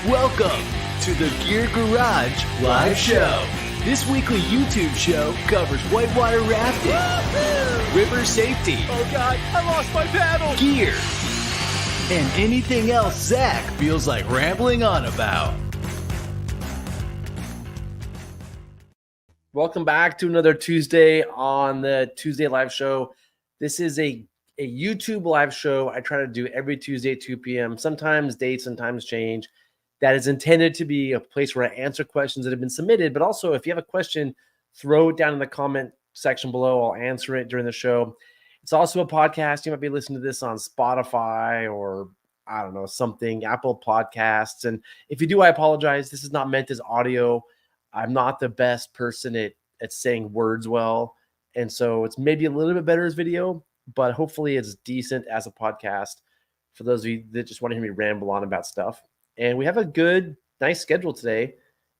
Welcome to the Gear Garage Live Show. This weekly YouTube show covers whitewater rafting, river safety, oh God, I lost my paddle, gear, and anything else Zach feels like rambling on about. Welcome back to another Tuesday on the Tuesday Live Show. This is a YouTube live show I try to do every Tuesday at 2 p.m. Sometimes dates, sometimes change. That is intended to be a place where I answer questions that have been submitted, but also if you have a question, throw it down in the comment section below. I'll answer it during the show. It's also a podcast. You might be listening to this on Spotify or, I don't know, something, Apple Podcasts. And if you do, I apologize. This is not meant as audio. I'm not the best person at saying words well. And so it's maybe a little bit better as video, but hopefully it's decent as a podcast for those of you that just want to hear me ramble on about stuff. And we have a good, nice schedule today.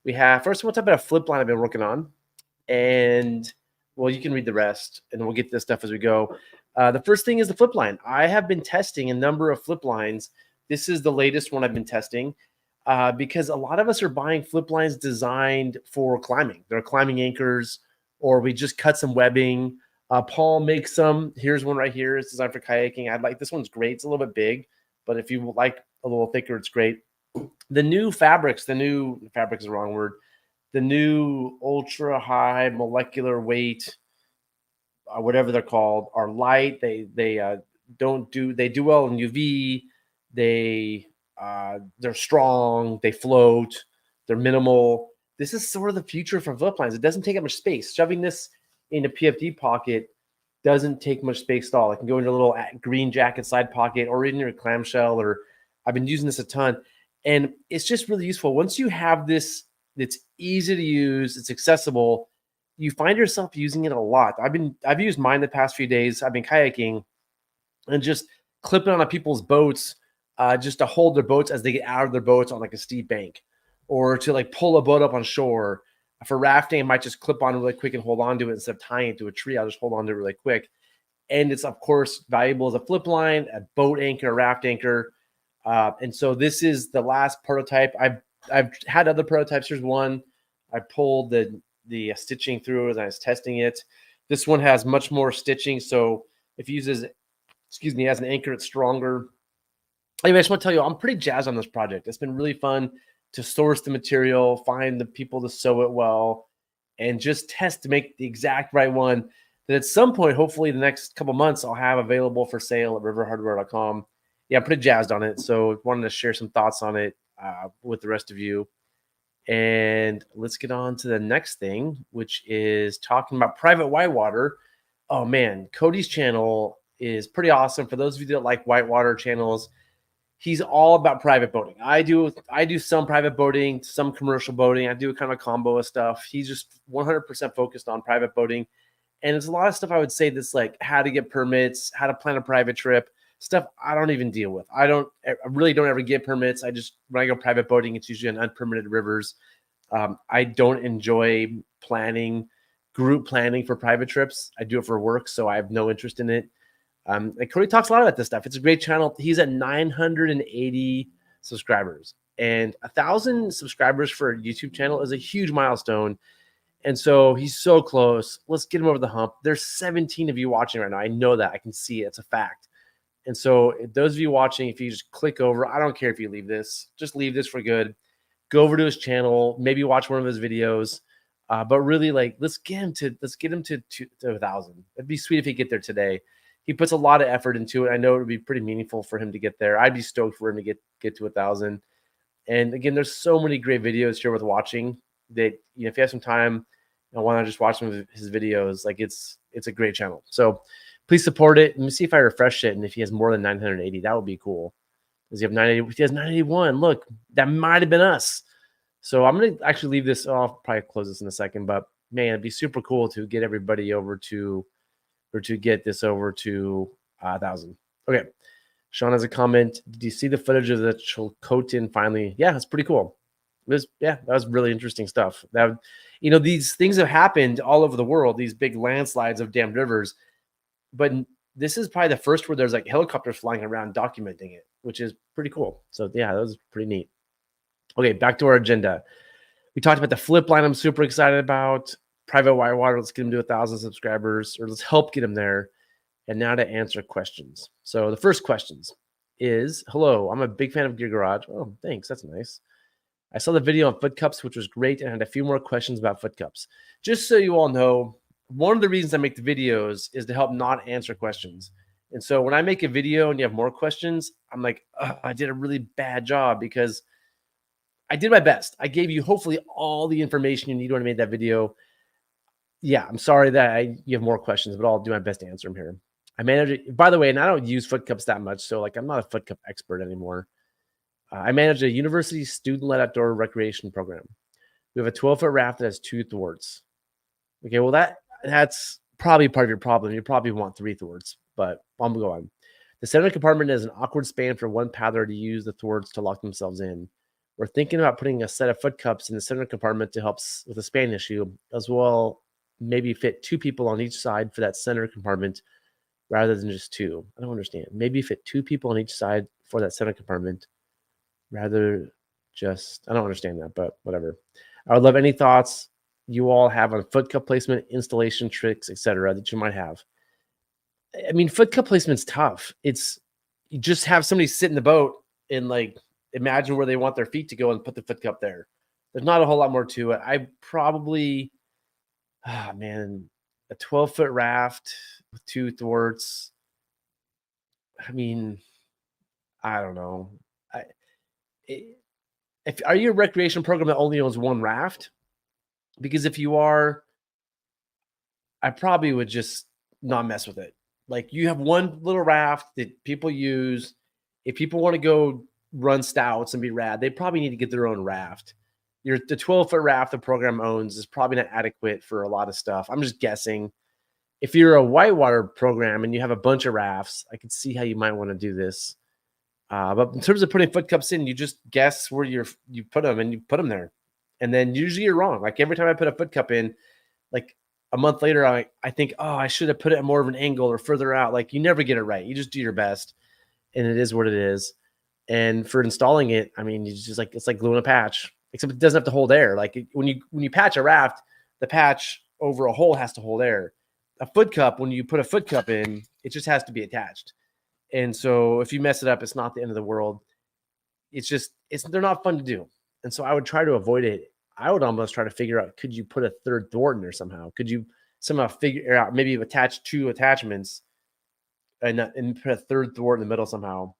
We have, first we'll talk about a flip line I've been working on. And, well, you can read the rest, and we'll get to this stuff as we go. The first thing is the flip line. I have been testing a number of flip lines. This is the latest one I've been testing because a lot of us are buying flip lines designed for climbing. They're climbing anchors, or we just cut some webbing. Paul makes some. Here's one right here. It's designed for kayaking. I like this one's great. It's a little bit big, but if you like a little thicker, it's great. The new fabrics, fabric is the wrong word. The new ultra high molecular weight, whatever they're called, are light. They do well in UV. They're strong. They float. They're minimal. This is sort of the future for flip lines. It doesn't take up much space. Shoving this in a PFD pocket doesn't take much space at all. It can go into a little green jacket side pocket or in your clamshell. Or I've been using this a ton. And it's just really useful. Once you have this, it's easy to use, it's accessible, you find yourself using it a lot. I've used mine the past few days. I've been kayaking and just clipping on people's boats just to hold their boats as they get out of their boats on like a steep bank, or to like pull a boat up on shore. For rafting, I might just clip on really quick and hold on to it instead of tying it to a tree. I'll just hold on to it really quick. And it's, of course, valuable as a flip line, a boat anchor, a raft anchor. And so this is the last prototype. I've had other prototypes. Here's one. I pulled the stitching through as I was testing it. This one has much more stitching. So if you use as an anchor, it's stronger. Anyway, I just want to tell you, I'm pretty jazzed on this project. It's been really fun to source the material, find the people to sew it well, and just test to make the exact right one that at some point, hopefully the next couple months, I'll have available for sale at riverhardware.com. Yeah, I'm pretty jazzed on it. So wanted to share some thoughts on it with the rest of you. And let's get on to the next thing, which is talking about private whitewater. Oh man, Cody's channel is pretty awesome. For those of you that like whitewater channels, he's all about private boating. I do some private boating, some commercial boating. I do kind of a combo of stuff. He's just 100% focused on private boating. And it's a lot of stuff I would say that's like how to get permits, how to plan a private trip, stuff I don't even deal with. I really don't ever get permits. When I go private boating, it's usually on unpermitted rivers. I don't enjoy group planning for private trips. I do it for work, so I have no interest in it. And Cody talks a lot about this stuff. It's a great channel. He's at 980 subscribers, and 1,000 subscribers for a YouTube channel is a huge milestone. And so he's so close. Let's get him over the hump. There's 17 of you watching right now. I know that. I can see it. It's a fact. And so those of you watching, if you just click over, I don't care if you leave this, just leave this for good. Go over to his channel, maybe watch one of his videos. But really, like, let's get him to 1,000. It'd be sweet if he get there today. He puts a lot of effort into it. I know it would be pretty meaningful for him to get there. I'd be stoked for him to get to 1,000. And again, there's so many great videos here worth watching that, if you have some time, why not just watch some of his videos? Like, it's a great channel. So please support it. Let me see if I refresh it, and if he has more than 980, that would be cool. Does he have 980? He has 981. Look, that might have been us. So I'm going to actually leave this off. Probably close this in a second, but man, it'd be super cool to get everybody over to, or to get this over to 1,000. Okay. Sean has a comment. Did you see the footage of the Chilcotin finally? Yeah, it's pretty cool. That was really interesting stuff. These things have happened all over the world, these big landslides of dammed rivers. But this is probably the first where there's like helicopters flying around documenting it, which is pretty cool. So yeah, that was pretty neat. Okay, back to our agenda. We talked about the flip line I'm super excited about. Private whitewater, let's get them to 1,000 subscribers, or let's help get them there. And now to answer questions. So the first questions is, hello, I'm a big fan of Gear Garage. Oh, thanks, that's nice. I saw the video on foot cups, which was great, and had a few more questions about foot cups. Just so you all know, one of the reasons I make the videos is to help not answer questions. And so when I make a video and you have more questions, I'm like, I did a really bad job because I did my best. I gave you hopefully all the information you need when I made that video. Yeah, I'm sorry that you have more questions, but I'll do my best to answer them here. I manage it, by the way, and I don't use foot cups that much, so like I'm not a foot cup expert anymore. I manage a university student-led outdoor recreation program. We have a 12-foot raft that has 2 thwarts. Okay, well that's probably part of your problem. You probably want 3 thwarts, but I'm going to go on. The center compartment is an awkward span for one paddler to use the thwarts to lock themselves in. We're thinking about putting a set of foot cups in the center compartment to help with the span issue, as well maybe fit 2 people on each side for that center compartment rather than just 2. I don't understand. Maybe fit 2 people on each side for that center compartment rather just, I don't understand that, but whatever. I would love any thoughts you all have on foot cup placement, installation tricks, etc. that you might have. I mean, foot cup placement's tough. It's, you just have somebody sit in the boat and like imagine where they want their feet to go and put the foot cup there. There's not a whole lot more to it. I probably, man, a 12-foot raft with 2 thwarts. I mean, I don't know. If are you a recreation program that only owns 1 raft? Because if you are, I probably would just not mess with it. Like you have 1 little raft that people use. If people want to go run stouts and be rad, they probably need to get their own raft. The 12-foot raft the program owns is probably not adequate for a lot of stuff. I'm just guessing. If you're a whitewater program and you have a bunch of rafts, I could see how you might want to do this. But in terms of putting foot cups in, you just guess where you put them and you put them there. And then usually you're wrong. Like every time I put a foot cup in, like a month later, I think, oh, I should have put it at more of an angle or further out. Like you never get it right. You just do your best. And it is what it is. And for installing it, I mean, you just like, it's like gluing a patch, except it doesn't have to hold air. Like when you patch a raft, the patch over a hole has to hold air. A foot cup, when you put a foot cup in, it just has to be attached. And so if you mess it up, it's not the end of the world. They're not fun to do. And so I would try to avoid it. I would almost try to figure out, could you put a 3rd thwart in there somehow? Could you somehow figure out, maybe attach 2 attachments and put a 3rd thwart in the middle somehow?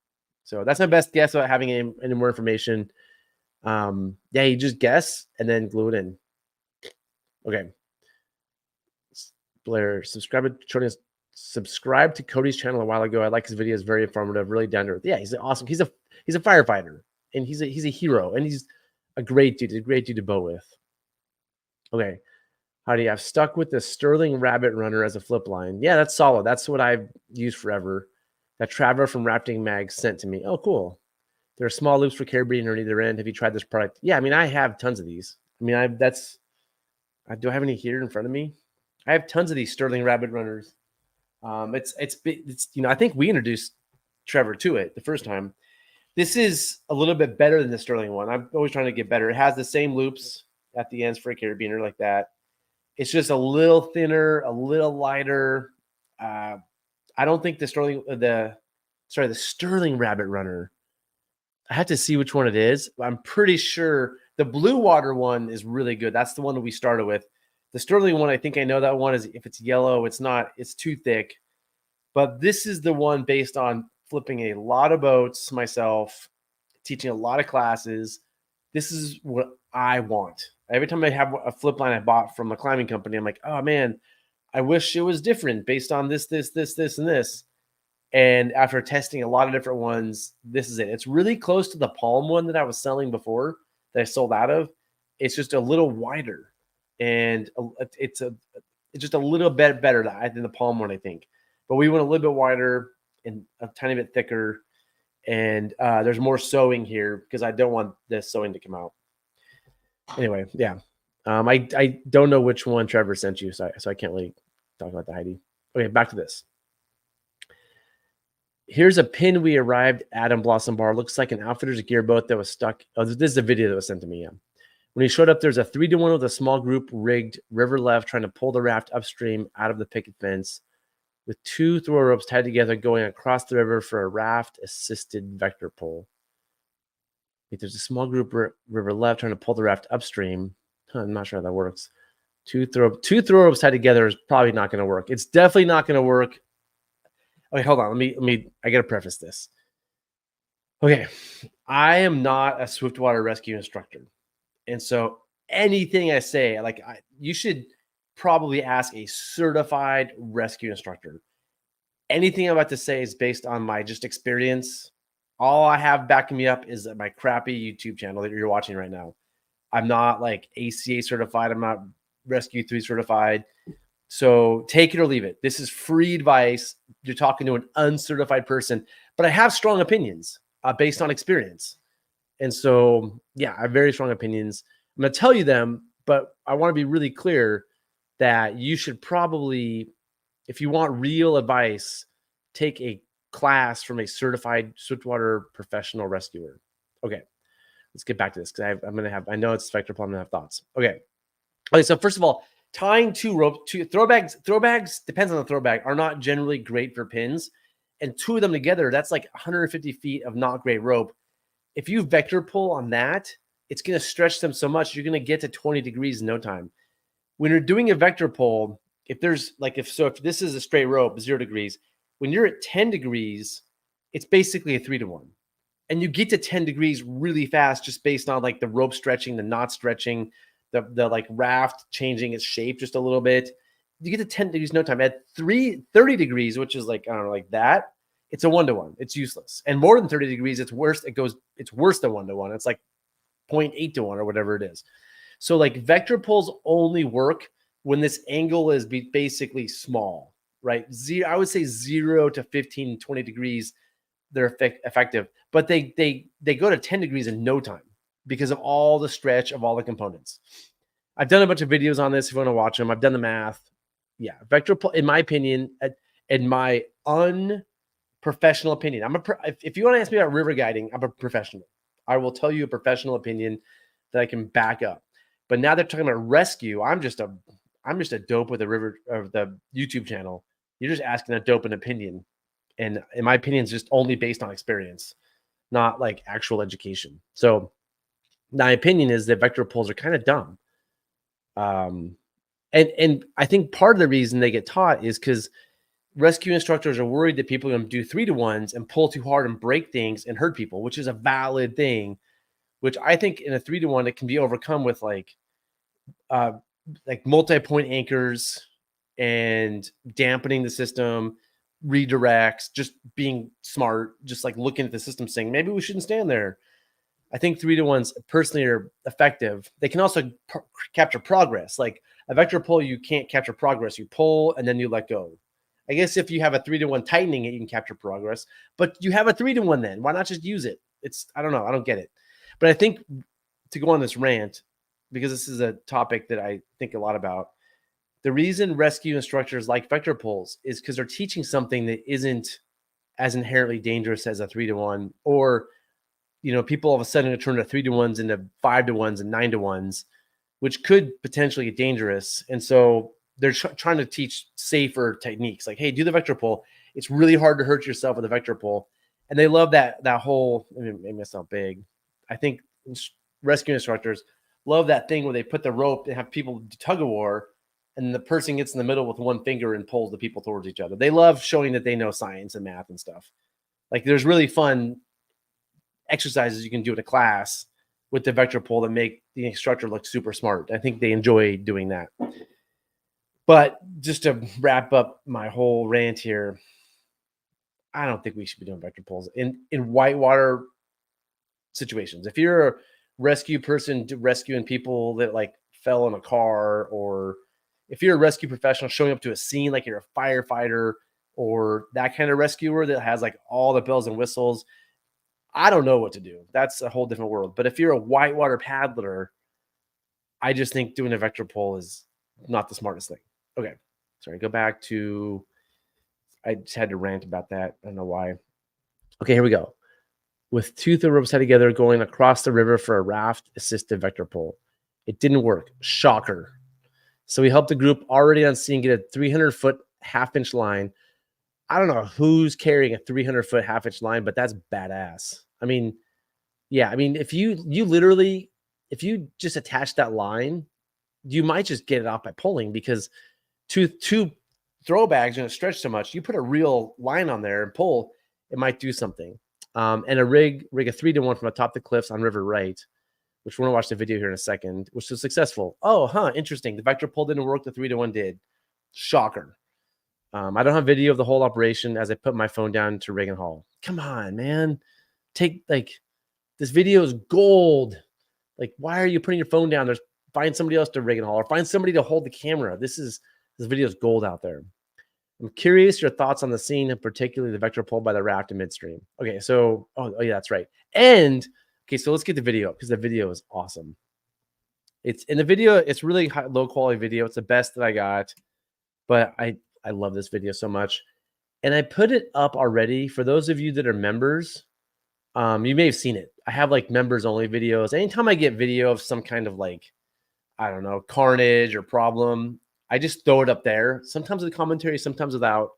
So that's my best guess about having any more information. Yeah, you just guess and then glue it in. Okay. Blair, subscribe to Cody's channel a while ago. I like his videos, very informative, really down to earth. Yeah, he's awesome. He's a firefighter, and he's a hero, and he's a great dude to bow with. Okay, Heidi, I've stuck with the Sterling Rabbit Runner as a flip line. Yeah, that's solid. That's what I've used forever. That Traveler from Rafting Mag sent to me. Oh, cool. There are small loops for carabiner on either end. Have you tried this product? Yeah, I mean, I have tons of these. I mean, do I have any here in front of me? I have tons of these Sterling Rabbit Runners. It's I think we introduced Trevor to it the first time. This is a little bit better than the Sterling one. I'm always trying to get better. It has the same loops at the ends for a carabiner like that. It's just a little thinner, a little lighter. I don't think the Sterling Rabbit Runner. I have to see which one it is. I'm pretty sure the Blue Water one is really good. That's the one that we started with. The Sterling one, I think I know that one is, if it's yellow, it's too thick. But this is the one based on flipping a lot of boats myself, teaching a lot of classes. This is what I want. Every time I have a flip line I bought from a climbing company, I'm like, oh man, I wish it was different based on this, and this. And after testing a lot of different ones, this is it. It's really close to the Palm one that I was selling before that I sold out of. It's just a little wider. And it's just a little bit better than the Palm one, I think. But we went a little bit wider and a tiny bit thicker. And there's more sewing here because I don't want this sewing to come out. Anyway, yeah. I don't know which one Trevor sent you, so I can't really talk about the Heidi. Okay, back to this. Here's a pin we arrived at in Blossom Bar. Looks like an outfitter's gear boat that was stuck. Oh, this is a video that was sent to me. Yeah. When he showed up, there's a 3-to-1 with a small group rigged river left, trying to pull the raft upstream out of the picket fence with 2 throw ropes tied together going across the river for a raft-assisted vector pull. Wait, there's a small group river left trying to pull the raft upstream. I'm not sure how that works. 2 throw ropes tied together is probably not going to work. It's definitely not going to work. Okay, hold on. Let me. I gotta preface this. Okay, I am not a swiftwater rescue instructor, and so anything I say, like you should probably ask a certified rescue instructor. Anything I'm about to say is based on my just experience. All I have backing me up is my crappy YouTube channel that you're watching right now. I'm not like ACA certified. I'm not Rescue 3 certified. So take it or leave it. This is free advice. You're talking to an uncertified person, but I have strong opinions based on experience. And so, yeah, I have very strong opinions. I'm going to tell you them, but I want to be really clear that you should probably, if you want real advice, take a class from a certified swiftwater professional rescuer. Okay, let's get back to this because I'm going to have, I know it's vector pull, I'm going to have thoughts. Okay, so first of all, tying 2 ropes, 2 throw bags, depends on the throw bag, are not generally great for pins. And 2 of them together, that's like 150 feet of not great rope. If you vector pull on that, it's going to stretch them so much, you're going to get to 20 degrees in no time. When you're doing a vector pull, if this is a straight rope, 0 degrees, when you're at 10 degrees, it's basically a 3-to-1. And you get to 10 degrees really fast just based on like the rope stretching, the knot stretching, the like raft changing its shape just a little bit. You get to 10 degrees no time. At 30 degrees, which is like, I don't know, like that, it's a 1-to-1. It's useless. And more than 30 degrees, it's worse. It's worse than 1-to-1. It's like 0.8-to-1 or whatever it is. So like vector pulls only work when this angle is basically small, right? I would say 0 to 15, 20 degrees, they're effective, but they go to 10 degrees in no time because of all the stretch of all the components. I've done a bunch of videos on this if you want to watch them. I've done the math. Yeah, vector pull, in my opinion, in my unprofessional opinion, if you want to ask me about river guiding, I'm a professional. I will tell you a professional opinion that I can back up. But now they're talking about rescue. I'm just a dope with the YouTube channel. You're just asking a dope an opinion. And in my opinion, it's just only based on experience, not like actual education. So my opinion is that vector pulls are kind of dumb. And I think part of the reason they get taught is because rescue instructors are worried that people are going to do 3-to-1s and pull too hard and break things and hurt people, which is a valid thing, which I think in a 3-to-1, it can be overcome with like multi-point anchors and dampening the system, redirects, just being smart, just like looking at the system saying, maybe we shouldn't stand there. I think 3-to-1s personally are effective. They can also capture progress. Like a vector pull, you can't capture progress. You pull and then you let go. I guess if you have a 3-to-1 tightening it, you can capture progress, but you have a 3-to-1 then. Why not just use it? I don't know. I don't get it. But I think to go on this rant, because this is a topic that I think a lot about, the reason rescue instructors like vector pulls is because they're teaching something that isn't as inherently dangerous as a 3-to-1, or people all of a sudden turn the 3-to-1s into 5-to-1s and 9-to-1s, which could potentially get dangerous. And so they're trying to teach safer techniques. Like, hey, do the vector pull. It's really hard to hurt yourself with a vector pull. And they love that whole, maybe that's not big. I think rescue instructors love that thing where they put the rope and have people tug of war, and the person gets in the middle with one finger and pulls the people towards each other. They love showing that they know science and math and stuff. Like there's really fun exercises you can do in a class with the vector pull that make the instructor look super smart. I think they enjoy doing that. But just to wrap up my whole rant here, I don't think we should be doing vector pulls in whitewater situations. If you're a rescue person rescuing people that like fell in a car, or if you're a rescue professional showing up to a scene like you're a firefighter or that kind of rescuer that has like all the bells and whistles, I don't know what to do. That's a whole different world. But if you're a whitewater paddler, I just think doing a vector pull is not the smartest thing. Okay. Sorry, go back to, I just had to rant about that. I don't know why. Okay, here we go. With 2 throw ropes tied together going across the river for a raft assisted vector pull. It didn't work. Shocker. So we helped the group already on scene get a 300-foot half-inch line. I don't know who's carrying a 300-foot half-inch line, but that's badass. I mean, yeah, I mean, if you literally, if you just attach that line, you might just get it off by pulling, because two throw bags are going to stretch so much. You put a real line on there and pull, it might do something. And a rig a 3-to-1 from atop the cliffs on River Right, which we're going to watch the video here in a second, which was successful. Oh, interesting. The vector pull didn't work. The 3-to-1 did. Shocker. I don't have video of the whole operation as I put my phone down to rig and haul. Come on, man. This video is gold. Like, why are you putting your phone down? Find somebody else to rig and haul, or find somebody to hold the camera. This video is gold out there. I'm curious your thoughts on the scene, and particularly the vector pull by the raft in midstream. Okay, so oh yeah, that's right. And okay, so let's get the video, because the video is awesome. It's in the video. It's really high, low quality video. It's the best that I got, but I love this video so much, and I put it up already for those of you that are members. You may have seen it. I have like members only videos. Anytime I get video of some kind of, like, I don't know, carnage or problem, I just throw it up there. Sometimes with commentary, sometimes without.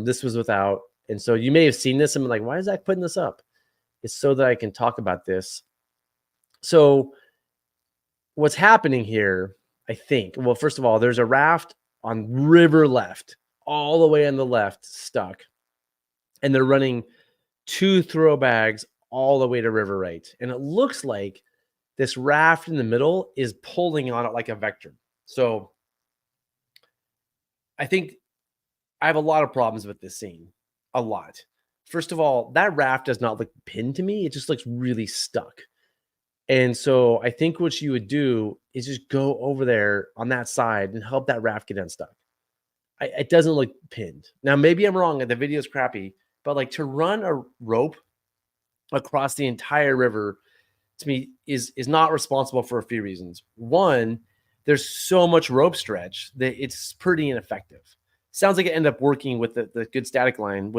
This was without. And so you may have seen this and been like, why is Zach putting this up? It's so that I can talk about this. So what's happening here, I think, well, first of all, there's a raft on river left, all the way on the left, stuck. And they're running 2 throw bags all the way to river right. And it looks like this raft in the middle is pulling on it like a vector. So I think I have a lot of problems with this scene. A lot. First of all, that raft does not look pinned to me. It just looks really stuck. And so I think what you would do is just go over there on that side and help that raft get unstuck. It doesn't look pinned. Now, maybe I'm wrong and the video is crappy, but like, to run a rope across the entire river, to me, is not responsible for a few reasons. One, there's so much rope stretch that it's pretty ineffective. Sounds like it ended up working with the good static line.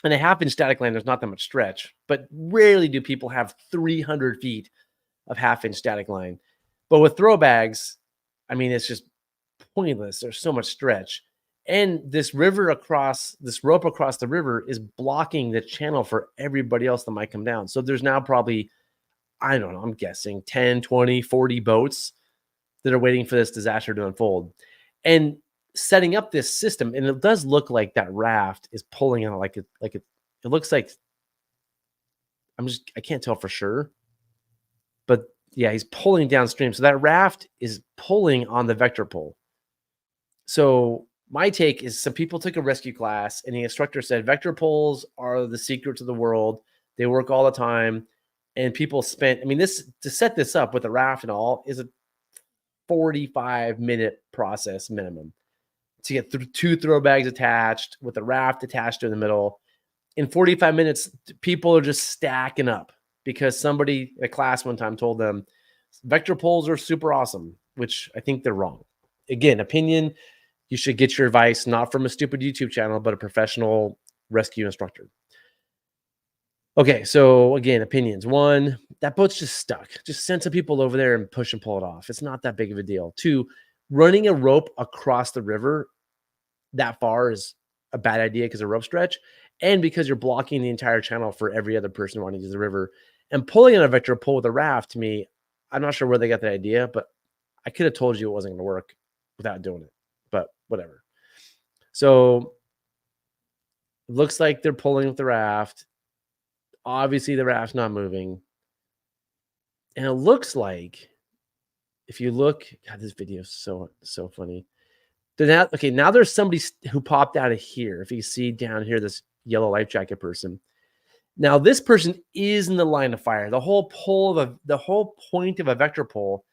And a half-inch static line, there's not that much stretch, but rarely do people have 300 feet of half-inch static line. But with throw bags, I mean, it's just pointless. There's so much stretch. And this rope across the river is blocking the channel for everybody else that might come down. So there's now probably, I don't know, I'm guessing 10, 20, 40 boats that are waiting for this disaster to unfold. And setting up this system, and it does look like that raft is pulling on it, it looks like, I can't tell for sure, but yeah, he's pulling downstream. So that raft is pulling on the vector pull. So my take is, some people took a rescue class and the instructor said vector pulls are the secret to the world. They work all the time. And people spent, I mean, this, to set this up with a raft and all, is a 45-minute process minimum to get 2 throw bags attached with the raft attached in the middle. In 45 minutes, people are just stacking up because somebody at class one time told them vector pulls are super awesome, which I think they're wrong. Again, opinion. You should get your advice not from a stupid YouTube channel, but a professional rescue instructor. Okay, so again, opinions. 1, that boat's just stuck. Just send some people over there and push and pull it off. It's not that big of a deal. 2, running a rope across the river that far is a bad idea because of rope stretch, and because you're blocking the entire channel for every other person wanting to use the river. And pulling on a vector pull with a raft, to me, I'm not sure where they got that idea, but I could have told you it wasn't going to work without doing it. But whatever. So it looks like they're pulling with the raft. Obviously, the raft's not moving. And it looks like, if you look, God, this video is so funny. Now there's somebody who popped out of here. If you see down here, this yellow life jacket person. Now this person is in the line of fire. The whole point of a vector pull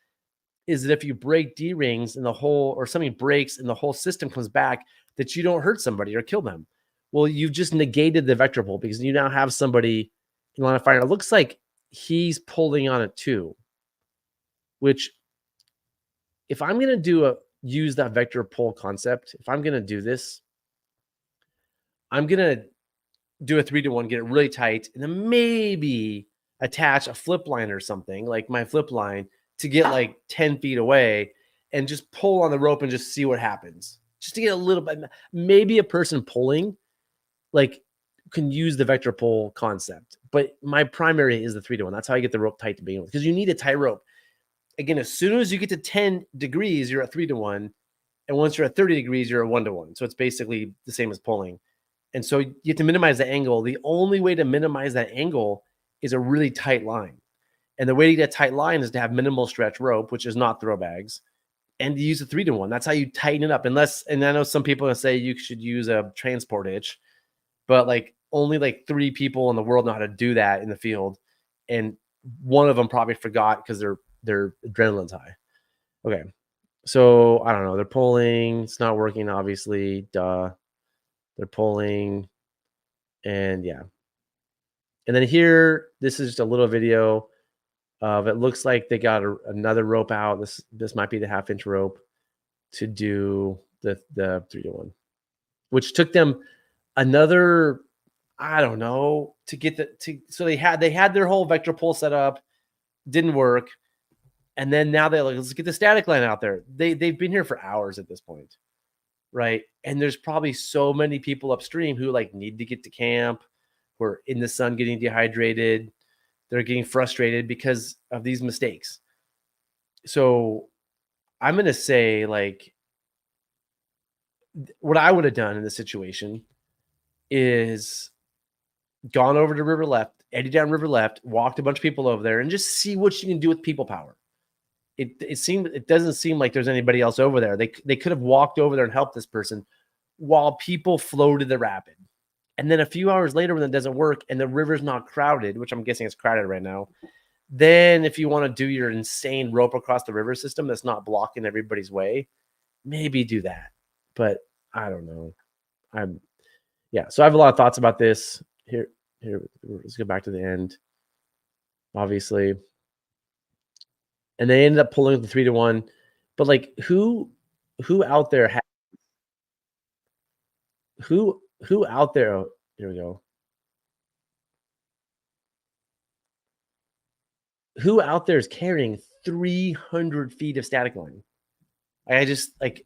is that if you break D-rings and or something breaks and the whole system comes back, that you don't hurt somebody or kill them. Well, you've just negated the vector pull because you now have somebody in line of fire. It looks like he's pulling on it too, which, if I'm going to use that vector pull concept, if I'm going to do this, I'm going to do a 3-to-1, get it really tight, and then maybe attach a flip line or something like my flip line to get like 10 feet away and just pull on the rope and just see what happens. Just to get a little bit, maybe a person pulling like can use the vector pull concept, but my primary is the 3-to-1. That's how I get the rope tight to begin with, because you need a tight rope. Again, as soon as you get to 10 degrees, you're at 3-to-1. And once you're at 30 degrees, you're a 1-to-1. So it's basically the same as pulling. And so you have to minimize the angle. The only way to minimize that angle is a really tight line. And the way to get a tight line is to have minimal stretch rope, which is not throw bags, and use a 3-to-1. That's how you tighten it up. And I know some people say you should use a transport hitch, but like only like 3 people in the world know how to do that in the field. And one of them probably forgot because their adrenaline's high. Okay. So I don't know. They're pulling. It's not working, obviously. Duh. They're pulling. And yeah. And then here, this is just a little video of, it looks like they got another rope out. This might be the 1/2-inch rope to do the 3-to-1, which took them another, I don't know, to get so they had their whole vector pull set up, didn't work. And then now they're like, let's get the static line out there. They've been here for hours at this point, right? And there's probably so many people upstream who like need to get to camp, who are in the sun getting dehydrated. They're getting frustrated because of these mistakes. So I'm going to say, like, what I would have done in this situation is gone over to River Left, eddy down River Left, walked a bunch of people over there, and just see what you can do with people power. It doesn't seem like there's anybody else over there. They could have walked over there and helped this person while people floated the rapid. And then a few hours later, when it doesn't work and the river's not crowded, which I'm guessing is crowded right now, then if you want to do your insane rope across the river system that's not blocking everybody's way, maybe do that. But I don't know. So I have a lot of thoughts about this. Here, let's go back to the end. Obviously. And they ended up pulling the 3-to-1. But like who out there who out there, here we go. Who out there is carrying 300 feet of static line? I just like,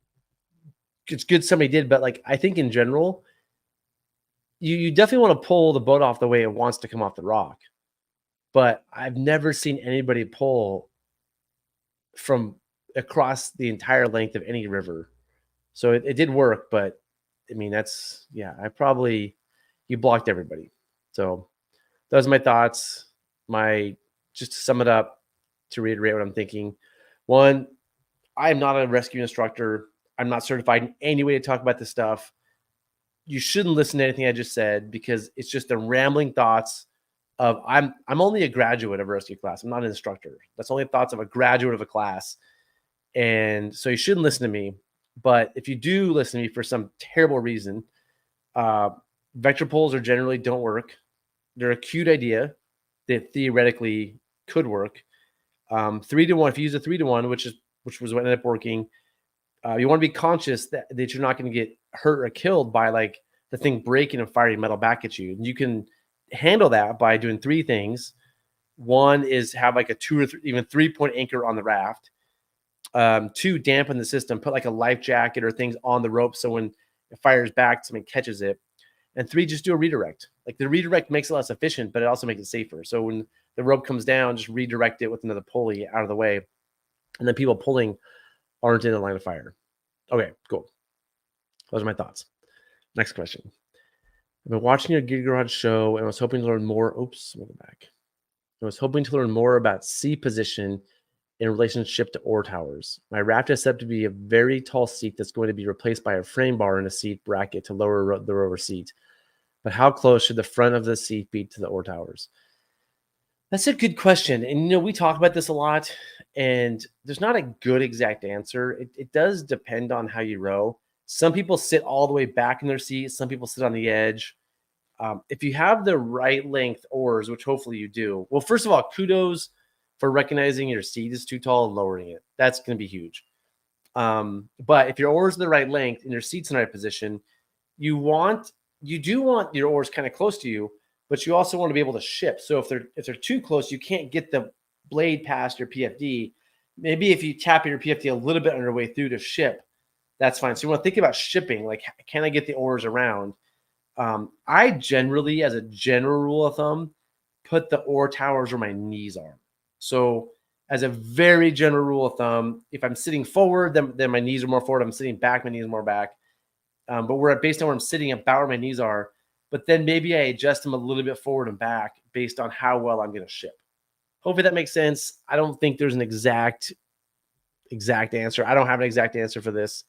it's good somebody did, but like I think in general, you definitely want to pull the boat off the way it wants to come off the rock. But I've never seen anybody pull from across the entire length of any river. So it did work, but I mean, you blocked everybody. So those are my thoughts. Just to sum it up, to reiterate what I'm thinking. 1, I am not a rescue instructor. I'm not certified in any way to talk about this stuff. You shouldn't listen to anything I just said, because it's just the rambling thoughts of I'm only a graduate of a rescue class. I'm not an instructor. That's only thoughts of a graduate of a class. And so you shouldn't listen to me. But if you do listen to me for some terrible reason, vector pulls generally don't work. They're a cute idea that theoretically could work. 3-to-1, if you use a 3-to-1, which was what ended up working, you want to be conscious that you're not going to get hurt or killed by like the thing breaking and firing metal back at you. And you can handle that by doing 3 things. 1 is have like a 2 or 3, even 3-point anchor on the raft. 2, dampen the system, put like a life jacket or things on the rope so when it fires back, somebody catches it. And 3, just do a redirect. Like the redirect makes it less efficient, but it also makes it safer. So when the rope comes down, just redirect it with another pulley out of the way. And then people pulling aren't in the line of fire. Okay, cool. Those are my thoughts. Next question. I've been watching your Gear Garage show and was hoping to learn more. Oops, we'll go back. I was hoping to learn more about seat position in relationship to oar towers. My raft is set up to be a very tall seat that's going to be replaced by a frame bar and a seat bracket to lower the rower seat. But how close should the front of the seat be to the oar towers? That's a good question. And, we talk about this a lot, and there's not a good exact answer. It does depend on how you row. Some people sit all the way back in their seat. Some people sit on the edge. If you have the right length oars, which hopefully you do, well, first of all, kudos for recognizing your seat is too tall and lowering it. That's going to be huge. But if your oars are the right length and your seat's in the right position, you want you do want your oars kind of close to you, but you also want to be able to ship. So if they're too close, you can't get the blade past your PFD. Maybe if you tap your PFD a little bit on your way through to ship, that's fine. So you want to think about shipping, like, can I get the oars around? I generally, as a general rule of thumb, put the oar towers where my knees are. So as a very general rule of thumb, if I'm sitting forward, then my knees are more forward. I'm sitting back, my knees are more back. But we're based on where I'm sitting, about where my knees are. But then maybe I adjust them a little bit forward and back based on how well I'm going to ship. Hopefully that makes sense. I don't think there's an exact answer. I don't have an exact answer for this.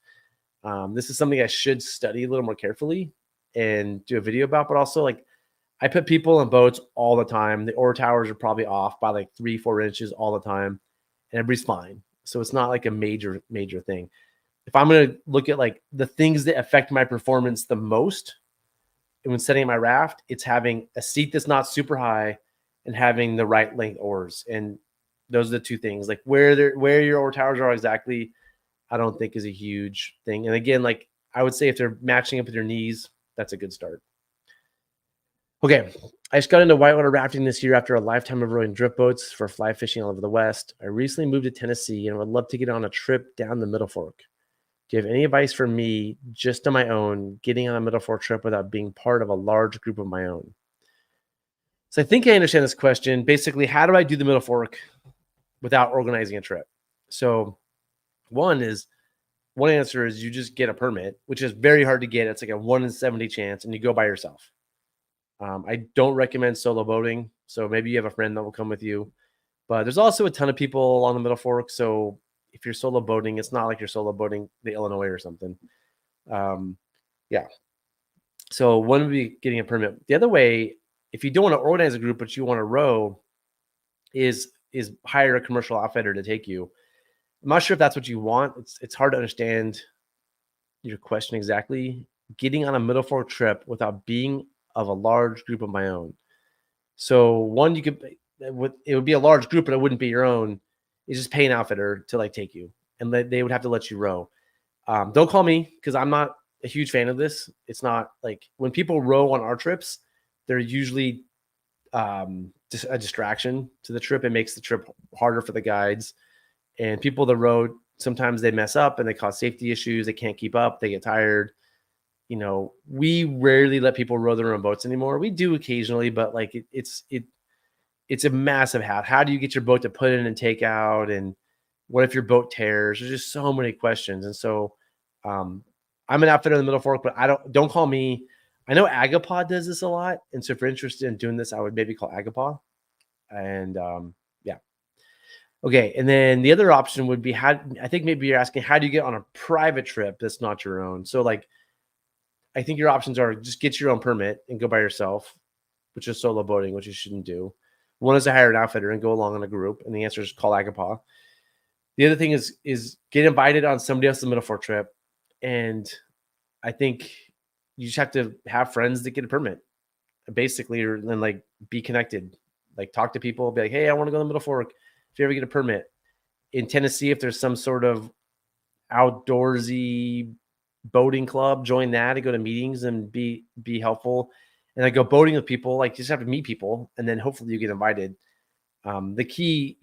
This is something I should study a little more carefully and do a video about, but also, like, I put people in boats all the time. The oar towers are probably off by like 3-4 inches all the time, and everybody's fine. So it's not like a major thing. If I'm going to look at like the things that affect my performance the most when setting my raft, it's having a seat that's not super high and having the right length oars. And those are the two things. Like where your oar towers are exactly, I don't think is a huge thing. And again, like I would say if they're matching up with your knees, that's a good start. Okay, I just got into whitewater rafting this year after a lifetime of rowing drift boats for fly fishing all over the West. I recently moved to Tennessee and would love to get on a trip down the Middle Fork. Do you have any advice for me, just on my own, getting on a Middle Fork trip without being part of a large group of my own? So I think I understand this question. Basically, how do I do the Middle Fork without organizing a trip? So one answer is you just get a permit, which is very hard to get. It's like a 1 in 70 chance, and you go by yourself. I don't recommend solo boating. So maybe you have a friend that will come with you. But there's also a ton of people along the Middle Fork. So if you're solo boating, it's not like you're solo boating the Illinois or something. Yeah. So one would be getting a permit. The other way, if you don't want to organize a group, but you want to row, is hire a commercial outfitter to take you. I'm not sure if that's what you want. It's hard to understand your question exactly. Getting on a Middle Fork trip without being of a large group of my own. So one, it would be a large group, but it wouldn't be your own. Is just pay an outfitter to like take you, and they would have to let you row. Don't call me because I'm not a huge fan of this. It's not like when people row on our trips, they're usually just a distraction to the trip. It makes the trip harder for the guides, and people that row, sometimes they mess up and they cause safety issues. They can't keep up. They get tired. You know, we rarely let people row their own boats anymore. We do occasionally, but like it's a massive hassle. How do you get your boat to put in and take out? And what if your boat tears? There's just so many questions. And so I'm an outfitter in the Middle Fork, but don't call me. I know Agapod does this a lot. And so if you're interested in doing this, I would maybe call Agapod. And yeah. Okay. And then the other option would be I think maybe you're asking, how do you get on a private trip that's not your own? So like, I think your options are just get your own permit and go by yourself, which is solo boating, which you shouldn't do. One is to hire an outfitter and go along in a group, and the answer is call Agapod. The other thing is get invited on somebody else's Middle Fork trip, and I think you just have to have friends that get a permit, basically, or then like be connected, like talk to people, be like, hey, I want to go to the Middle Fork. If you ever get a permit in Tennessee, if there's some sort of outdoorsy boating club, join that and go to meetings and be helpful. And I go boating with people, like you just have to meet people and then hopefully you get invited. The key,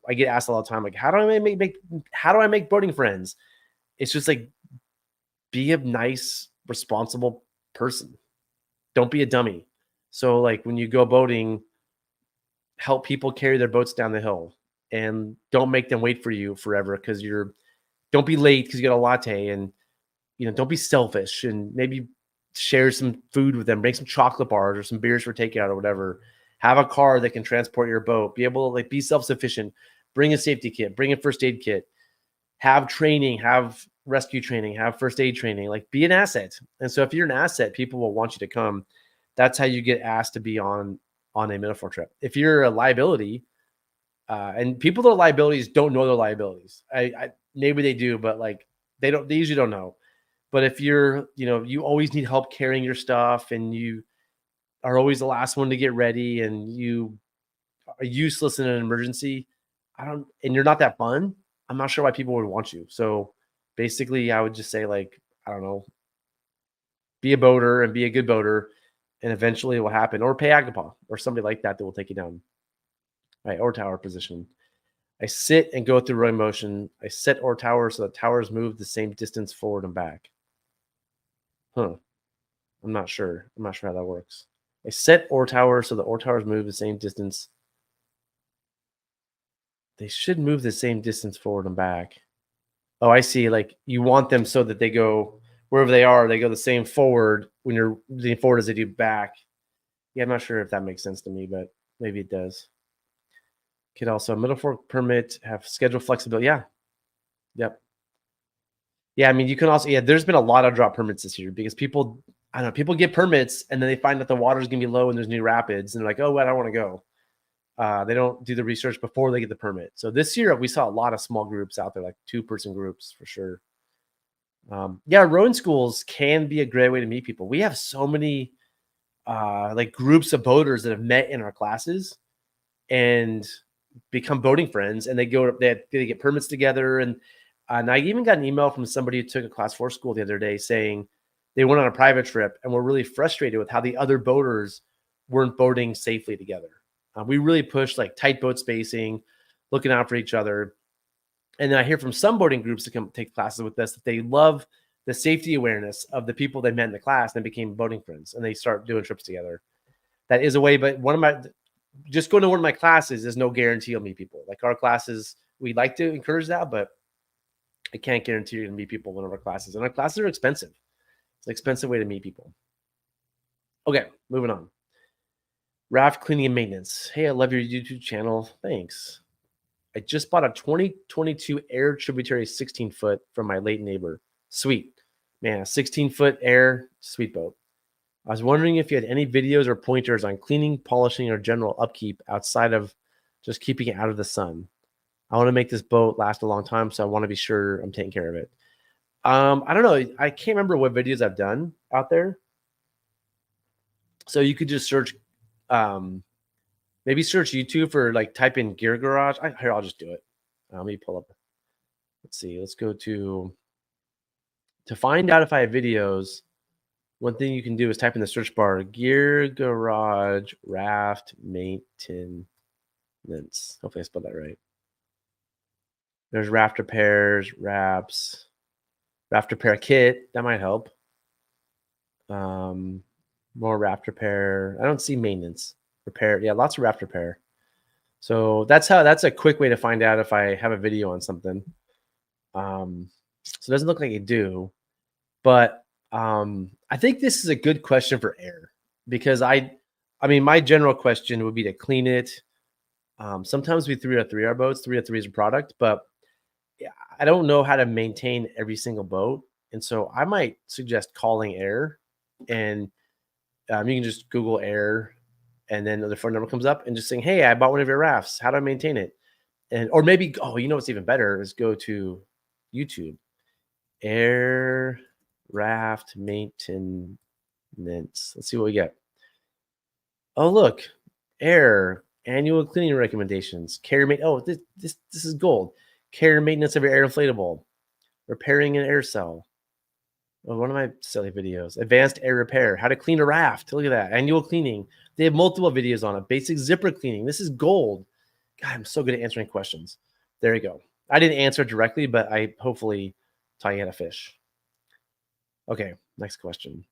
I get asked all the time, like, how do I make boating friends? It's just like, be a nice, responsible person. Don't be a dummy. So like when you go boating, help people carry their boats down the hill and don't make them wait for you forever. Don't be late because you got a latte, and don't be selfish, and maybe share some food with them, bring some chocolate bars or some beers for takeout or whatever. Have a car that can transport your boat, be able to like be self-sufficient, bring a safety kit, bring a first aid kit, have training, have rescue training, have first aid training, like be an asset. And so if you're an asset, people will want you to come. That's how you get asked to be on a Middle Fork trip. If you're a liability, and people that are liabilities don't know their liabilities. Maybe they do, but like they usually don't know. But if you're, you always need help carrying your stuff and you are always the last one to get ready and you are useless in an emergency, and you're not that fun, I'm not sure why people would want you. So basically I would just say, like, I don't know, be a boater and be a good boater, and eventually it will happen. Or pay Agapa or somebody like that will take you down. Right, or tower position. I sit and go through rowing motion. I set or tower so the towers move the same distance forward and back. Huh. I'm not sure. I'm not sure how that works. I set or tower so the or towers move the same distance. They should move the same distance forward and back. Oh, I see. Like you want them so that they go wherever they are, they go the same forward when you're leaning forward as they do back. Yeah, I'm not sure if that makes sense to me, but maybe it does. Could also middle fork permit have schedule flexibility. Yeah. Yep. Yeah, I mean, you can also there's been a lot of drop permits this year because people I don't know, people get permits and then they find that the water's gonna be low and there's new rapids and they're like, oh, I don't want to go. They don't do the research before they get the permit. So this year we saw a lot of small groups out there, like 2-person groups for sure. Yeah, rowing schools can be a great way to meet people. We have so many like groups of boaters that have met in our classes and become boating friends, and they get permits together. And I even got an email from somebody who took a class 4 school the other day saying they went on a private trip and were really frustrated with how the other boaters weren't boating safely together. We really pushed like tight boat spacing, looking out for each other. And then I hear from some boating groups that come take classes with us that they love the safety awareness of the people they met in the class and they became boating friends and they start doing trips together. That is a way, but just going to one of my classes is no guarantee you'll meet people. Like our classes, we like to encourage that, but I can't guarantee you're going to meet people in one of our classes. And our classes are expensive. It's an expensive way to meet people. Okay, moving on. Raft cleaning and maintenance. Hey, I love your YouTube channel. Thanks. I just bought a 2022 Air Tributary 16-foot from my late neighbor. Sweet. Man, a 16-foot Air, sweet boat. I was wondering if you had any videos or pointers on cleaning, polishing, or general upkeep outside of just keeping it out of the sun. I want to make this boat last a long time, so I want to be sure I'm taking care of it. I don't know. I can't remember what videos I've done out there. So you could just search, maybe search YouTube for like type in Gear Garage. Here, I'll just do it. Let me pull up. Let's see. Let's go to find out if I have videos. One thing you can do is type in the search bar Gear Garage Raft Maintenance. Hopefully I spelled that right. There's raft repairs, raft repair kit. That might help. More raft repair. I don't see maintenance repair. Yeah, lots of raft repair. So that's a quick way to find out if I have a video on something. So it doesn't look like I do, but I think this is a good question for air because I mean, my general question would be to clean it. Sometimes we 303 our boats. 303 is a product, but I don't know how to maintain every single boat. And so I might suggest calling air and you can just Google air and then the phone number comes up and just saying, hey, I bought one of your rafts. How do I maintain it? And, or maybe, oh, you know, what's even better is go to YouTube, air raft maintenance. Let's see what we get. Oh, look, air annual cleaning recommendations, care mate. Oh, this is gold. Care and maintenance of your air inflatable, repairing an air cell. Oh, one of my silly videos, advanced air repair, how to clean a raft. Look at that, annual cleaning. They have multiple videos on it. Basic zipper cleaning. This is gold. God, I'm so good at answering questions. There you go. I didn't answer directly, but I hopefully taught you how to fish. Okay, next question.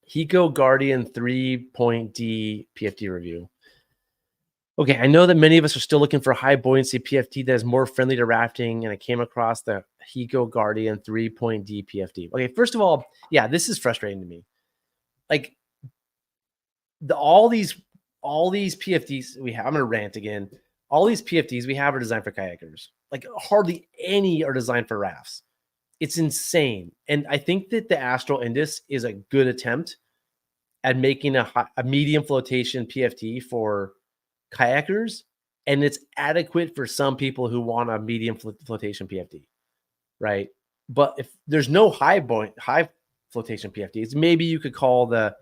Hiko Guardian 3.D PFD review. Okay, I know that many of us are still looking for high buoyancy PFD that is more friendly to rafting, and I came across the Hiko Guardian 3.D PFD. Okay, first of all, yeah, this is frustrating to me. Like all these PFDs we have, I'm gonna rant again. All these PFDs we have are designed for kayakers. Like hardly any are designed for rafts. It's insane. And I think that the Astral Indus is a good attempt at making a medium flotation PFD for kayakers, and it's adequate for some people who want a medium flotation PFD, right? But if there's no high flotation PFDs, maybe you could call the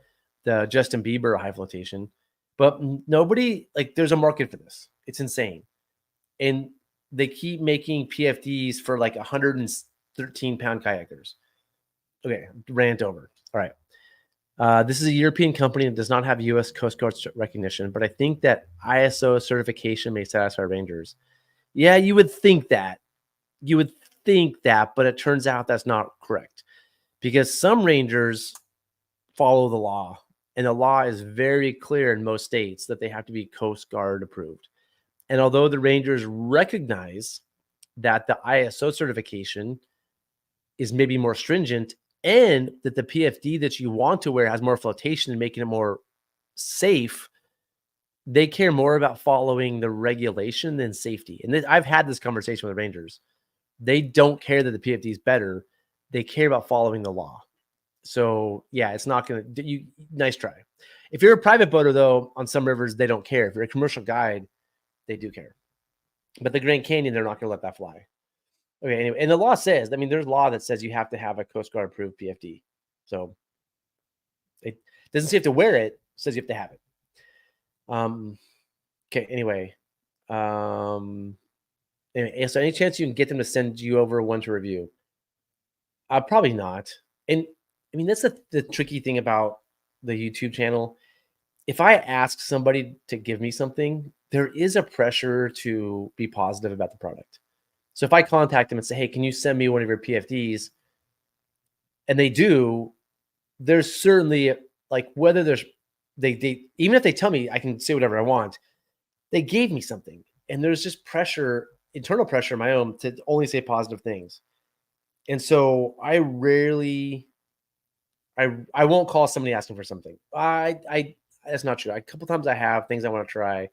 Justin Bieber high flotation, but nobody, like, there's a market for this. It's insane. And they keep making PFDs for like 113-pound kayakers. Okay, rant over. All right. This is a European company that does not have U.S. Coast Guard recognition, but I think that ISO certification may satisfy Rangers. Yeah, you would think that. You would think that, but it turns out that's not correct because some Rangers follow the law, and the law is very clear in most states that they have to be Coast Guard approved. And although the Rangers recognize that the ISO certification is maybe more stringent and that the PFD that you want to wear has more flotation and making it more safe, they care more about following the regulation than safety. And I've had this conversation with the Rangers. They don't care that the PFD is better. They care about following the law. So yeah, it's not going to, nice try. If you're a private boater though, on some rivers, they don't care. If you're a commercial guide, they do care. But the Grand Canyon, they're not going to let that fly. Okay, anyway, and the law says, I mean, there's law that says you have to have a Coast Guard approved PFD. So it doesn't say you have to wear it, says you have to have it. Okay, anyway. Anyway, so any chance you can get them to send you over one to review? Probably not. And I mean, that's the tricky thing about the YouTube channel. If I ask somebody to give me something, there is a pressure to be positive about the product. So if I contact them and say, hey, can you send me one of your PFDs? And they do, there's certainly like whether there's, they even if they tell me I can say whatever I want, they gave me something. And there's just pressure, internal pressure of my own to only say positive things. And so I rarely, I won't call somebody asking for something. That's not true. A couple times I have things I want to try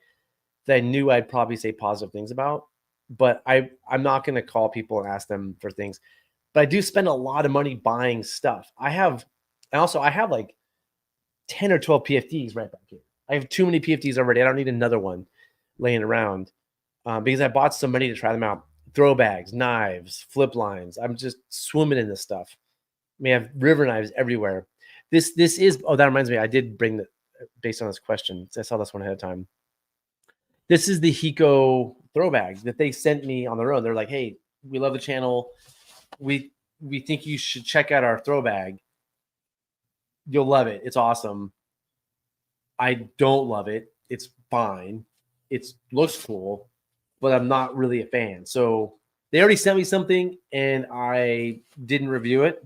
that I knew I'd probably say positive things about, but I'm not going to call people and ask them for things. But I do spend a lot of money buying stuff. I have like 10 or 12 PFDs right back here. I have too many PFDs already. I don't need another one laying around because I bought so many to try them out. Throw bags, knives, flip lines. I'm just swimming in this stuff. I mean, I have river knives everywhere. This is, oh, that reminds me. I did bring based on this question. I saw this one ahead of time. This is the Hiko throw bag that they sent me on their own. They're like, hey, we love the channel. We think you should check out our throw bag. You'll love it. It's awesome. I don't love it. It's fine. It looks cool, but I'm not really a fan. So they already sent me something and I didn't review it.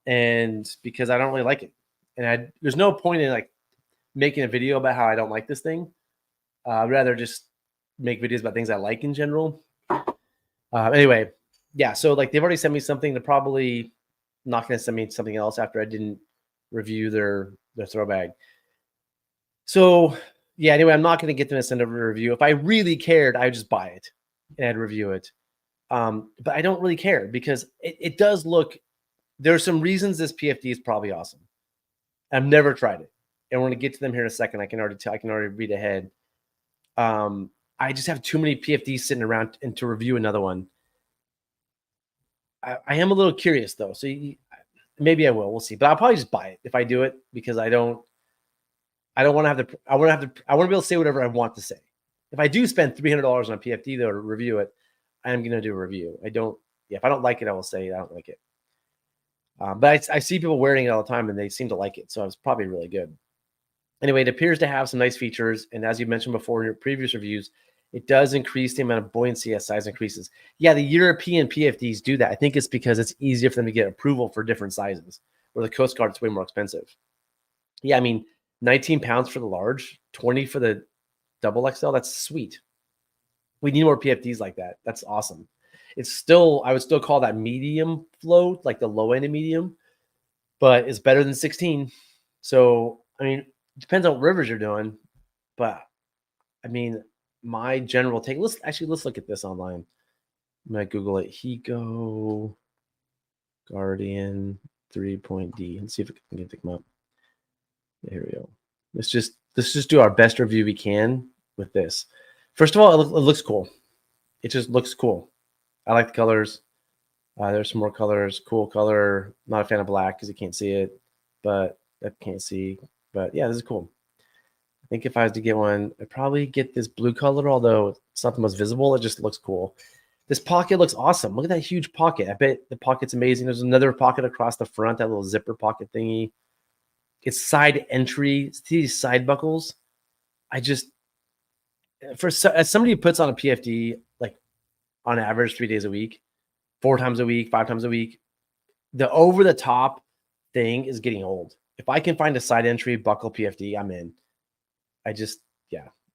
And because I don't really like it. And there's no point in like making a video about how I don't like this thing. I'd rather just make videos about things I like in general. Anyway, yeah. So like they've already sent me something. They're probably not going to send me something else after I didn't review their throw bag. So yeah, anyway, I'm not going to get them to send over a review. If I really cared, I would just buy it and I'd review it. But I don't really care because it does look, there are some reasons this PFD is probably awesome. I've never tried it. And we're going to get to them here in a second. I can already read ahead. I just have too many PFDs sitting around and to review another one. I am a little curious though. So maybe I will, we'll see, but I'll probably just buy it if I do it because I don't want to have to, I want to be able to say whatever I want to say. If I do spend $300 on a PFD though, to review it, I am going to do a review. If I don't like it, I will say I don't like it. But I see people wearing it all the time and they seem to like it. So it's probably really good. Anyway, it appears to have some nice features. And as you mentioned before in your previous reviews, it does increase the amount of buoyancy as size increases. Yeah, the European PFDs do that. I think it's because it's easier for them to get approval for different sizes, where the Coast Guard is way more expensive. Yeah, I mean, 19 pounds for the large, 20 for the double XL. That's sweet. We need more PFDs like that. That's awesome. I would still call that medium float, like the low end of medium, but it's better than 16. So, I mean, it depends on what rivers you're doing, but I mean, my general take, let's look at this online. I'm going to Google it. Hiko Guardian 3.D. Let's see if I can pick them up. Here we go. Let's just do our best review we can with this. First of all, it looks cool. It just looks cool. I like the colors. There's some more colors. Cool color. Not a fan of black because you can't see it, but I can't see. But yeah, this is cool. I think if I was to get one, I'd probably get this blue color, although it's not the most visible. It just looks cool. This pocket looks awesome. Look at that huge pocket. I bet the pocket's amazing. There's another pocket across the front, that little zipper pocket thingy. It's side entry. See these side buckles. I just, as somebody who puts on a PFD like on average 3 days a week, 4 times a week, 5 times a week, the over the top thing is getting old. If I can find a side entry buckle PFD, I'm in.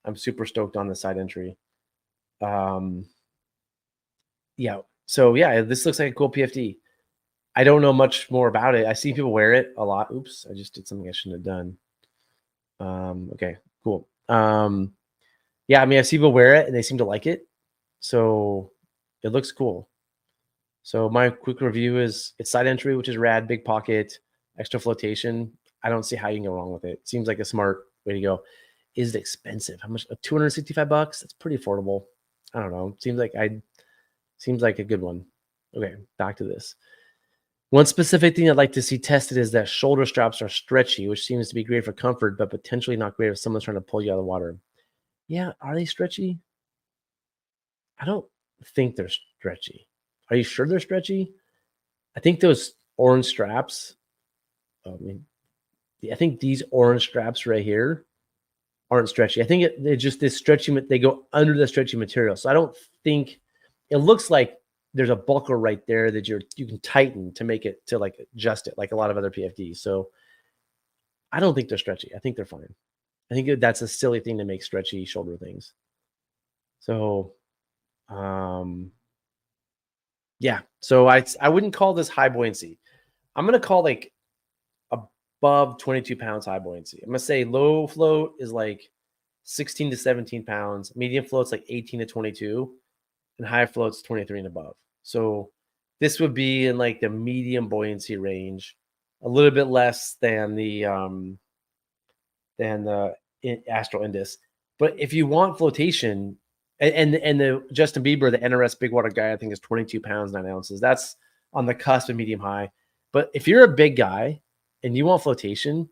I'm super stoked on the side entry. This looks like a cool PFD. I don't know much more about it. I see people wear it a lot. Oops, I just did something I shouldn't have done. Okay, cool. I see people wear it and they seem to like it. So it looks cool. So my quick review is it's side entry, which is rad, big pocket, extra flotation. I don't see how you can go wrong with it. Seems like a smart way to go. Is it expensive? How much? $265? That's pretty affordable. I don't know. Seems like a good one. Okay, back to this. One specific thing I'd like to see tested is that shoulder straps are stretchy, which seems to be great for comfort, but potentially not great if someone's trying to pull you out of the water. Yeah, are they stretchy? I don't think they're stretchy. Are you sure they're stretchy? I think those orange straps, I think these orange straps right here aren't stretchy. I think they're just this stretchy, they go under the stretchy material. So I don't think, it looks like there's a buckle right there that you can tighten to make it, to like adjust it, like a lot of other PFDs. So I don't think they're stretchy. I think they're fine. I think that's a silly thing to make stretchy shoulder things. So, so I wouldn't call this high buoyancy. I'm going to call like above 22 pounds high buoyancy. I'm going to say low float is like 16 to 17 pounds. Medium float's like 18 to 22. And high float's 23 and above. So this would be in like the medium buoyancy range, a little bit less than the Astral Indus. But if you want flotation, and the Justin Bieber, the NRS Big Water guy, I think is 22 pounds, 9 ounces. That's on the cusp of medium high. But if you're a big guy and you want flotation,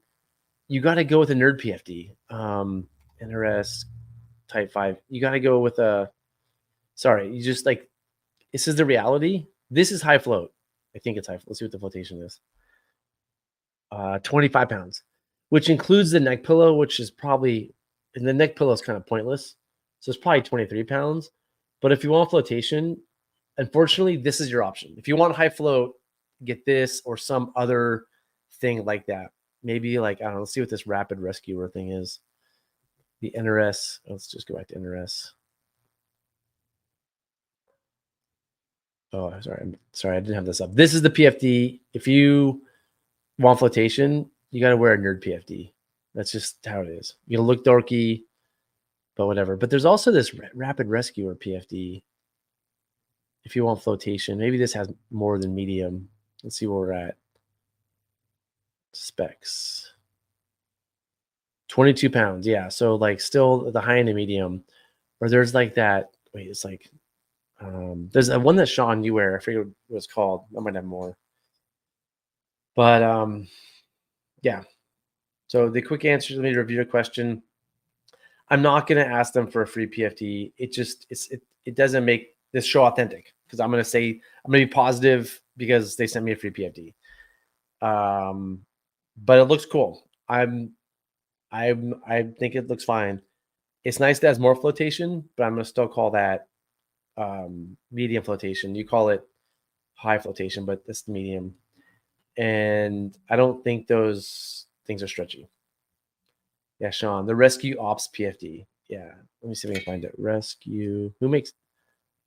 you got to go with a nerd PFD. NRS Type 5. You got to go with you just like, this is the reality. This is high float. I think it's high float. Let's see what the flotation is. 25 pounds, which includes the neck pillow, which is probably, and the neck pillow is kind of pointless. So it's probably 23 pounds. But if you want flotation, unfortunately, this is your option. If you want high float, get this or some other thing like that. Maybe like, I don't know, let's see what this rapid rescuer thing is. The NRS. Let's just go back to NRS. Oh, sorry, I didn't have this up. This is the PFD. If you want flotation, you got to wear a nerd PFD. That's just how it is. You're gonna look dorky, but whatever. But there's also this rapid rescuer PFD. If you want flotation, maybe this has more than medium. Let's see where we're at. Specs. 22 pounds. Yeah. So like still the high end and medium. Or there's like that. Wait, it's like, there's a one that Sean you wear. I forget what it's called. I might have more. But yeah. So the quick answer to me to review your question, I'm not going to ask them for a free PFD. It doesn't make this show authentic, because I'm going to be positive because they sent me a free PFD. But it looks cool. I think it looks fine. It's nice that it has more flotation, but I'm going to still call that medium flotation. You call it high flotation, but it's medium. And I don't think those things are stretchy. Yeah, Sean, the Rescue Ops PFD. Yeah, let me see if I can find it. Rescue. Who makes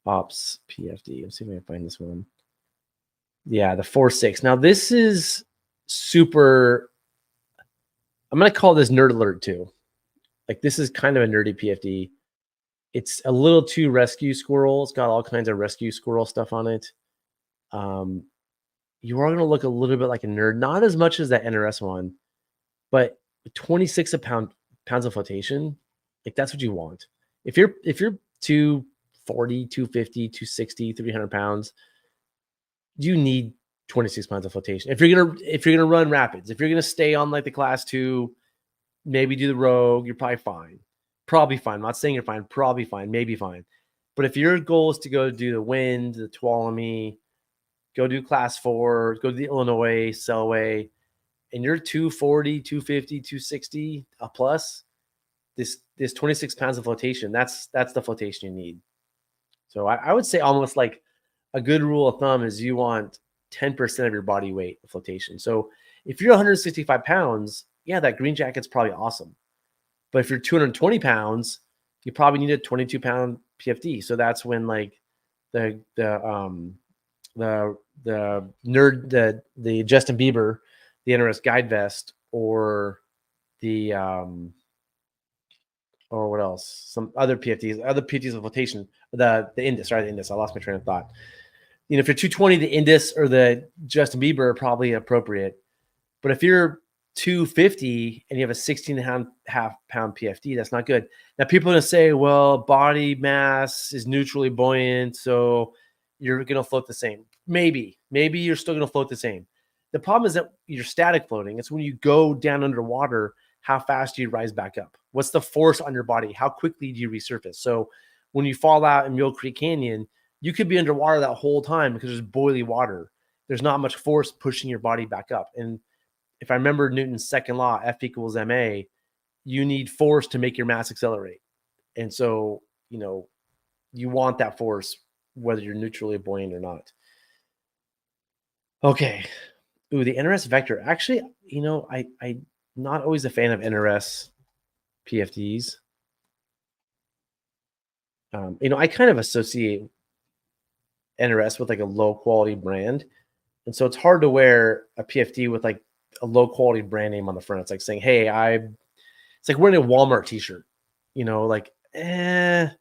Ops PFD? Let's see if I can find this one. Yeah, the 4.6. Now this is super. I'm gonna call this nerd alert too. Like, this is kind of a nerdy PFD. It's a little too rescue squirrel. It's got all kinds of rescue squirrel stuff on it. You are going to look a little bit like a nerd, not as much as that NRS one, but 26 pounds of flotation, like that's what you want. If you're 240, 250, 260, 300 pounds, you need 26 pounds of flotation. If you're gonna run rapids, if you're gonna stay on like the class 2, maybe do the rogue, you're probably fine. I'm not saying you're fine. Probably fine. Maybe fine. But if your goal is to go do the Wind, the Tuolumne, go do class 4, go to the Illinois, Selway, and you're 240, 250, 260 a plus, this 26 pounds of flotation, that's the flotation you need. So I would say almost like a good rule of thumb is you want 10% of your body weight of flotation. So if you're 165 pounds, yeah, that green jacket's probably awesome. But if you're 220 pounds, you probably need a 22-pound PFD. So that's when like the Justin Bieber, the NRS guide vest, or the or what else? Some other PFDs of flotation. The Indus, right? The Indus. I lost my train of thought. If you're 220, the Indus or the Justin Bieber are probably appropriate. But if you're 250 and you have a 16.5 pound PFD, that's not good. Now, people are going to say, well, body mass is neutrally buoyant, so you're going to float the same. Maybe you're still going to float the same. The problem is that you're static floating. It's when you go down underwater, how fast do you rise back up? What's the force on your body? How quickly do you resurface? So when you fall out in Mule Creek Canyon, you could be underwater that whole time because there's boiling water. There's not much force pushing your body back up. And if I remember Newton's second law, F equals ma, you need force to make your mass accelerate. And so, you want that force whether you're neutrally buoyant or not. Okay. Ooh, the NRS Vector. Actually, I'm not always a fan of NRS PFDs. I kind of associate NRS with like a low quality brand. And so it's hard to wear a PFD with like a low quality brand name on the front. It's like saying, hey, it's like wearing a Walmart t-shirt, it's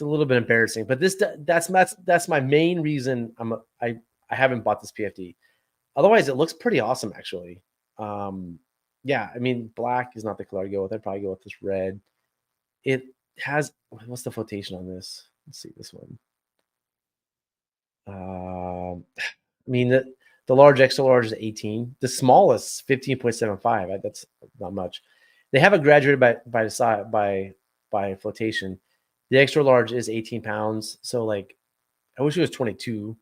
a little bit embarrassing, but that's my main reason I haven't bought this PFD. Otherwise it looks pretty awesome actually. Yeah, I mean, black is not the color I go with. I'd probably go with this red. It has, what's the flotation on this? Let's see this one. I mean, the large, extra large is 18. The smallest 15.75. That's not much. They have it graduated by flotation. The extra large is 18 pounds. So like, I wish it was 22,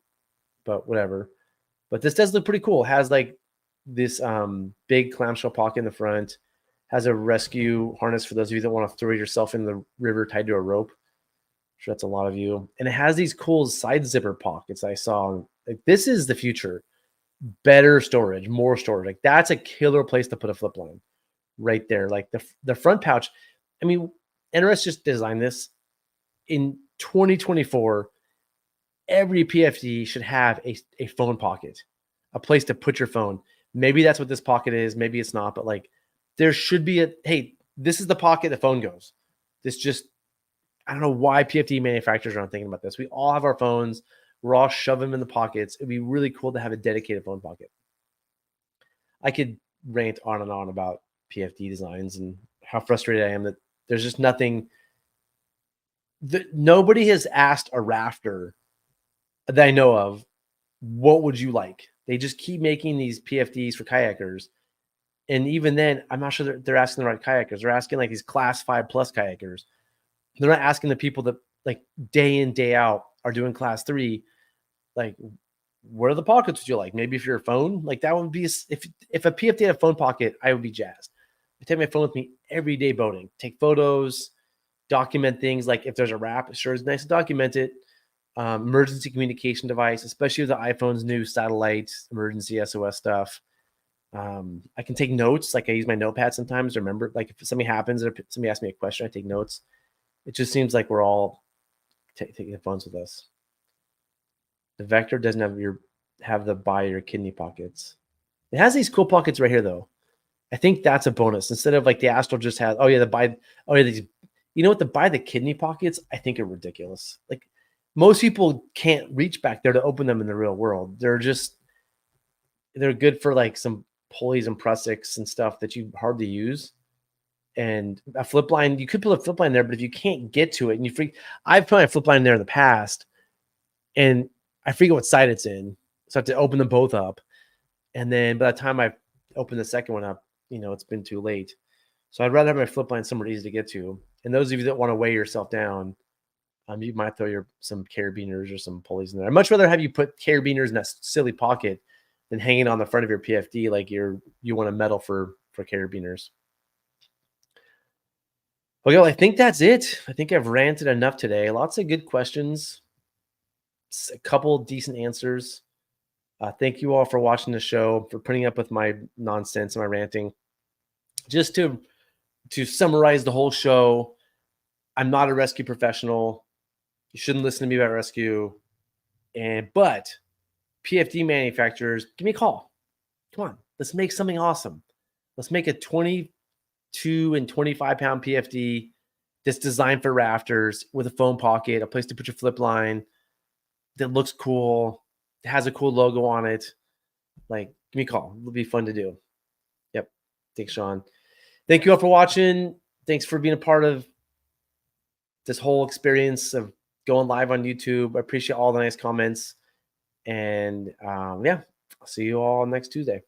but whatever. But this does look pretty cool. It has like this big clamshell pocket in the front. Has a rescue harness for those of you that want to throw yourself in the river tied to a rope. I'm sure that's a lot of you. And it has these cool side zipper pockets I saw. Like, this is the future. Better storage, more storage. Like, that's a killer place to put a flip line right there. Like the front pouch. I mean, NRS just designed this. In 2024, every PFD should have a phone pocket, a place to put your phone. Maybe that's what this pocket is. Maybe it's not, but like there should be hey, this is the pocket the phone goes. I don't know why PFD manufacturers aren't thinking about this. We all have our phones. We're all shove them in the pockets. It'd be really cool to have a dedicated phone pocket. I could rant on and on about PFD designs and how frustrated I am that there's just nothing. Nobody has asked a rafter that I know of, what would you like? They just keep making these PFDs for kayakers. And even then, I'm not sure they're asking the right kayakers. They're asking like these class 5 plus kayakers. They're not asking the people that like day in, day out are doing class 3. Like, what are the pockets would you like? Maybe if you're a phone, like that would be, if a PFD had a phone pocket, I would be jazzed. I take my phone with me every day boating, take photos, document things. Like if there's a wrap, it sure is nice to document it. Emergency communication device, especially with the iPhone's new satellite emergency SOS stuff. I can take notes. Like I use my notepad sometimes to remember, like if something happens or somebody asks me a question, I take notes. It just seems like we're all taking the phones with us. The Vector doesn't have the buy your kidney pockets. It has these cool pockets right here though. I think that's a bonus. Instead of like the Astral just has, these, the buy the kidney pockets, I think are ridiculous. Like most people can't reach back there to open them in the real world. They're good for like some pulleys and prussics and stuff that you hardly use. And a flip line, you could put a flip line there, but if you can't get to it and I've put my flip line there in the past and I forget what side it's in. So I have to open them both up. And then by the time I open the second one up, it's been too late. So I'd rather have my flip line somewhere easy to get to. And those of you that want to weigh yourself down, You might throw some carabiners or some pulleys in there. I'd much rather have you put carabiners in that silly pocket than hanging on the front of your PFD like you want a medal for carabiners. Okay, well, I think that's it. I think I've ranted enough today. Lots of good questions, a couple decent answers. Thank you all for watching the show, for putting up with my nonsense and my ranting. Just to summarize the whole show, I'm not a rescue professional. You shouldn't listen to me about rescue. But PFD manufacturers, give me a call. Come on, let's make something awesome. Let's make a 22 and 25 pound PFD that's designed for rafters with a foam pocket, a place to put your flip line that looks cool, it has a cool logo on it. Like, give me a call. It'll be fun to do. Yep. Thanks, Sean. Thank you all for watching. Thanks for being a part of this whole experience of going live on YouTube. I appreciate all the nice comments. And yeah, I'll see you all next Tuesday.